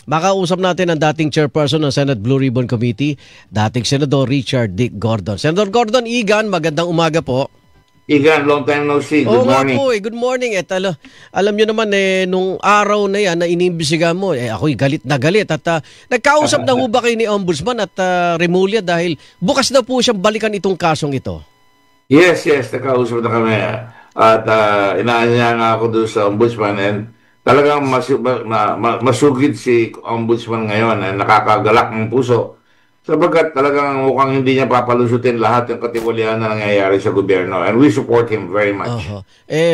Makausap natin ang dating chairperson ng Senate Blue Ribbon Committee, dating Senador Richard Dick Gordon. Senador Gordon, Igan, magandang umaga po. Igan, long time no see. Good morning. Oo nga po, good morning. Alam nyo naman, nung araw na yan na inimbisigan mo, ako'y galit na galit. At nagkausap na ho ba kayo ni Ombudsman at Remulla dahil bukas na po siyang balikan itong kasong ito? Yes, nakausap na kami. At inaanya nga ako doon sa Ombudsman and talagang masugid si Ombudsman ngayon. Nakakagalak ng puso. Sabagat talagang mukhang hindi niya papalusutin lahat ng katiwalian na nangyayari sa gobyerno. And we support him very much.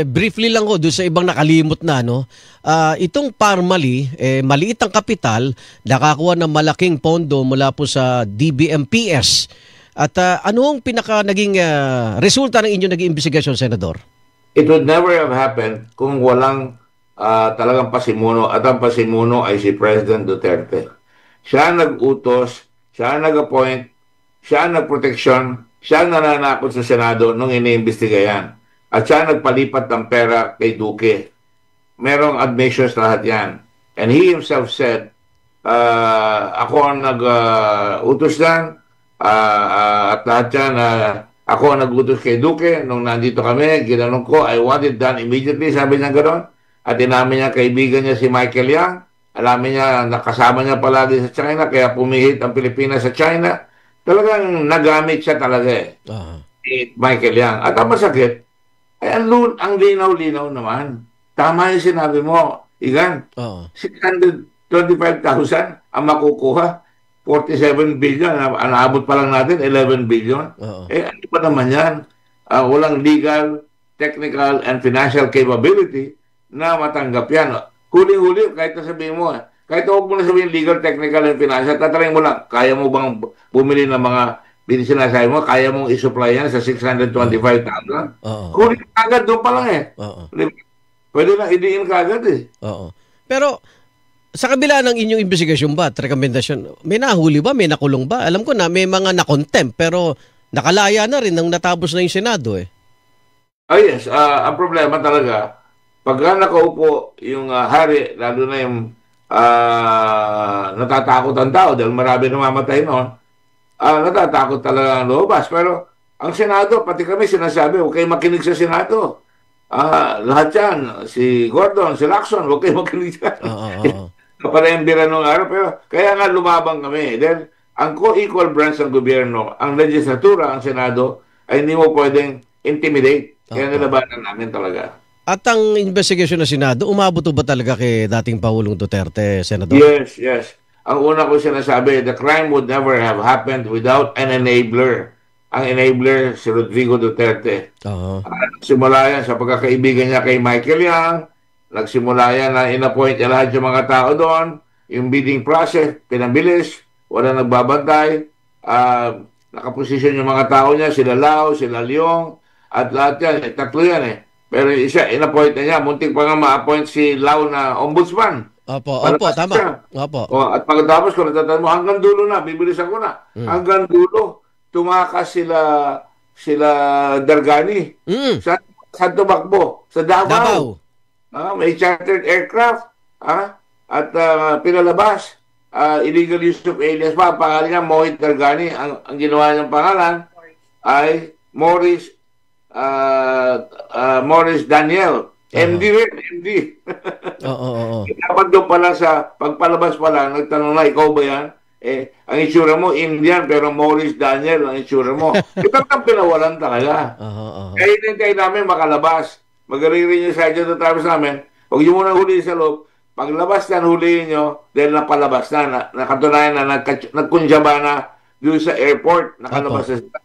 Briefly lang doon sa ibang nakalimot na, no? Itong Parmali, maliit ang kapital, nakakuha ng malaking pondo mula po sa DBMPS. At ano ang naging resulta ng inyong naging investigasyon, Senador? It would never have happened kung walang talagang pasimuno. At ang pasimuno ay si President Duterte. Siya nag-utos, siya nag-appoint, siya nag-protection, siya nananakot sa Senado nung iniimbestiga yan. At siya nagpalipat ng pera kay Duque. Merong admissions lahat yan. And he himself said, ako ang nag-utos yan, at lahat yan, ako ang nag-utos kay Duque. Nung nandito kami, ginanong ko, I want it done immediately, sabi niya gano'n. At inamin niya kaibigan niya si Michael Yang. Alamin niya, nakasama niya palagi sa China, kaya pumihit ang Pilipinas sa China. Talagang nagamit siya talaga si Michael Yang. At ang masakit, ay ang linaw-linaw naman. Tama yung sinabi mo, Igan. 625,000 ang makukuha. 47 billion, naabot pa lang natin, 11 billion. Ano pa naman yan? Walang legal, technical, and financial capability na matanggap yan. Huli-huli, kahit na sabihin mo, kahit huwag mo na sabihin legal, technical, and financial, tatry mo lang, kaya mo bang bumili ng mga sinasabi mo, kaya mong isupply yan sa 625,000? Huli agad doon pa lang Pwede lang idiin kagad Pero, sa kabila ng inyong investigasyon ba at rekomendasyon, may nahuli ba? May nakulong ba? Alam ko na may mga nakontempt, pero nakalaya na rin nang natapos na yung Senado Yes, ang problema talaga, pagka nakaupo yung hari, lalo na yung natatakot ang tao dahil marami namamatay noon, natatakot talaga ang lumabas. Pero ang Senado, pati kami sinasabi, huwag kayo makinig sa Senado. Lahat yan, si Gordon, si Lacson, huwag kayo makinig sa Kapalembira nung araw. Pero kaya nga lumabang kami. Then, ang co-equal branch ng gobyerno, ang legislatura, ang Senado, ay hindi mo pwedeng intimidate. Kaya nilabanan namin talaga. At ang investigation ng Senado, umabot ba talaga kay dating Pangulong Duterte, Senador? Yes. Ang una ko sinasabi, the crime would never have happened without an enabler. Ang enabler, si Rodrigo Duterte. Nagsimula yan sa pagkakaibigan niya kay Michael Yang. Nagsimula yan na in-appoint lahat yung mga tao doon. Yung bidding process, pinabilis. Wala nagbabantay. Nakaposisyon yung mga tao niya, sila Lao, sila Leong. At lahat yan, tatlo yan Pero isa, in-appoint na niya. Muntik pa nga ma-appoint si Lao na ombudsman. Opo, tama. At pagkatapos, kung natatanda mo, hanggang dulo na, bibilisan ko na. Hanggang dulo, tumakas sila Dargani. Sa tumakbo, sa Davao. May chartered aircraft. At pinalabas. Illegal use of alias pa. Pangalan niya, Mohit Dargani. Ang ginawa niyang pangalan ay Morris Daniel. MD rin, MD. Dapat doon pala sa pagpalabas pala, nagtanong na, ikaw ba yan? Ang itsura mo, Indian, pero Morris Daniel ang itsura mo. Ito ang pinawalan talaga. Kaya hinintay namin makalabas. Magaling rin yung Sergeant of Traffic namin. Huwag nyo muna huli sa loob. Paglabas yan, huliin nyo, dahil napalabas na. Nakatunayan na, nagkunjaba na doon sa airport, nakalabas na sila.